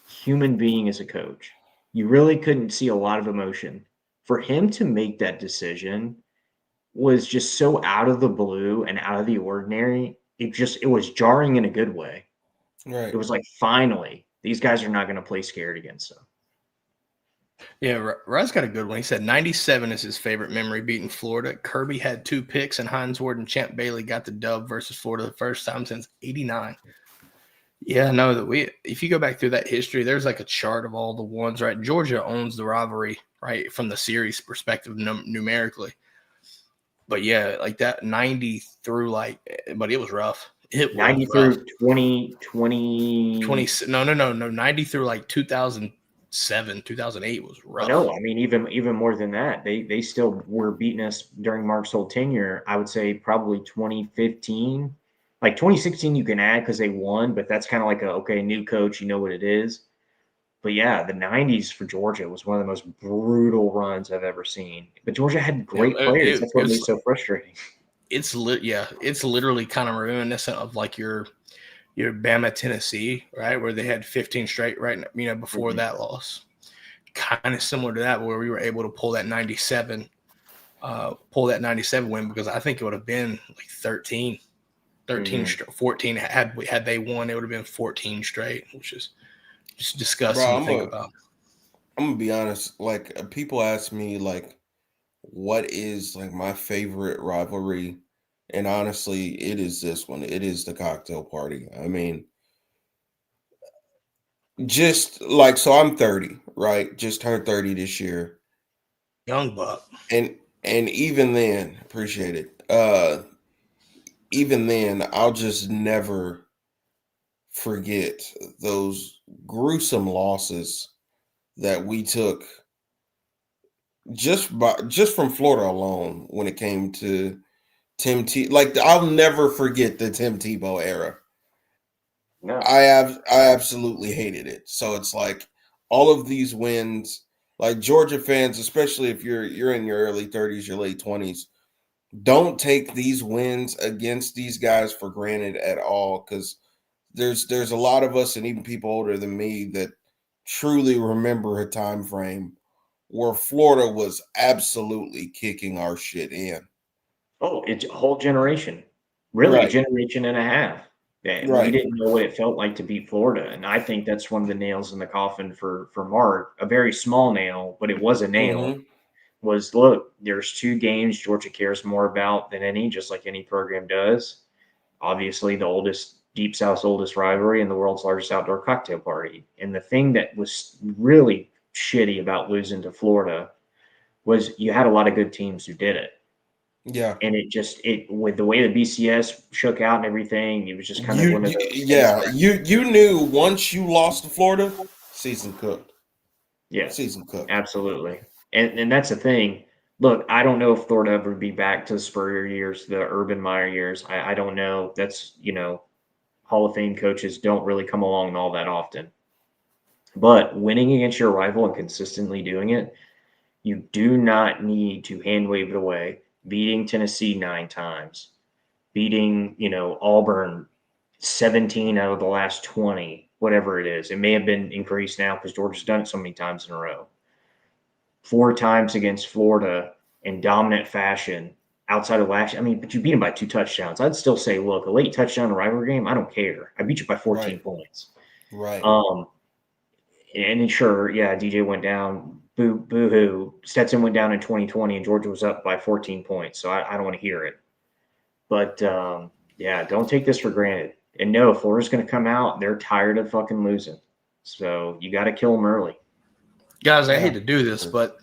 human being as a coach. You really couldn't see a lot of emotion. For him to make that decision was just so out of the blue and out of the ordinary. It was jarring in a good way. Right. It was like, finally, these guys are not going to play scared against them. Yeah, Raz got a good one. He said 97 is his favorite memory beating Florida. Kirby had 2 picks, and Hines Ward and Champ Bailey got the dub versus Florida the first time since '89. Yeah, no, if you go back through that history, there's like a chart of all the ones, right? Georgia owns the rivalry, right, from the series perspective numerically. But yeah, like that 90 through but it was rough. It was 90 rough. through 2020. 90 through like 2007, 2008 was rough. No, I mean even more than that. They still were beating us during Mark's whole tenure. I would say probably 2015. Like 2016 you can add because they won, but that's kind of like okay, new coach, you know what it is. But yeah, the 90s for Georgia was one of the most brutal runs I've ever seen. But Georgia had great players. That's what made it so frustrating. It's literally kind of reminiscent of like your Bama, Tennessee, right, where they had 15 straight, right, before that loss. Kind of similar to that, where we were able to pull that 97 win, because I think it would have been like 13 14 had they won. It would have been 14 straight, which is just disgusting to think about. I'm gonna be honest. Like, people ask me like, what is like my favorite rivalry, and honestly, it is this one. It is the cocktail party. I mean, just like, so I'm 30, right? Just turned 30 this year. Young buck. And even then, appreciate it. Even then, I'll just never forget those gruesome losses that we took just from Florida alone when it came to Tim T. Like, I'll never forget the Tim Tebow era. No. I absolutely hated it. So it's like all of these wins, like Georgia fans, especially if you're in your early 30s, your late 20s, don't take these wins against these guys for granted at all, because there's a lot of us, and even people older than me, that truly remember a time frame where Florida was absolutely kicking our shit in. Oh, it's a whole generation. Really, a generation and a half. Yeah, we didn't know what it felt like to beat Florida. And I think that's one of the nails in the coffin for Mark. A very small nail, but it was a nail. Mm-hmm. Was, look, there's 2 games Georgia cares more about than any, just like any program does. Obviously, the Deep South's oldest rivalry and the world's largest outdoor cocktail party. And the thing that was really shitty about losing to Florida was you had a lot of good teams who did it. Yeah. And it with the way the BCS shook out and everything, it was just kind of one of those. Yeah, you knew once you lost to Florida, season cooked. Yeah, season cooked. Absolutely. And that's the thing. Look, I don't know if Florida ever be back to the Spurrier years, the Urban Meyer years. I don't know. That's, Hall of Fame coaches don't really come along all that often. But winning against your rival and consistently doing it, you do not need to hand wave it away. Beating Tennessee 9 times, beating, Auburn 17 out of the last 20, whatever it is. It may have been increased now because Georgia's done it so many times in a row. 4 times against Florida in dominant fashion outside of last year. I mean, but you beat them by 2 touchdowns. I'd still say, look, a late touchdown in a rivalry game, I don't care. I beat you by 14 points. Right. And sure, yeah, DJ went down. Boo-hoo. Stetson went down in 2020, and Georgia was up by 14 points. So I don't want to hear it. But, yeah, don't take this for granted. And no, Florida's going to come out. They're tired of fucking losing. So you got to kill them early. Guys, I hate to do this, but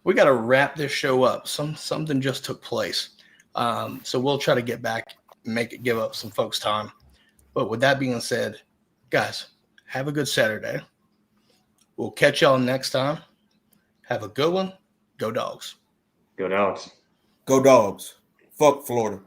we got to wrap this show up. Something just took place. So we'll try to get back and give up some folks time. But with that being said, guys, have a good Saturday. We'll catch y'all next time. Have a good one. Go Dogs. Go Dogs. Go Dogs. Fuck Florida.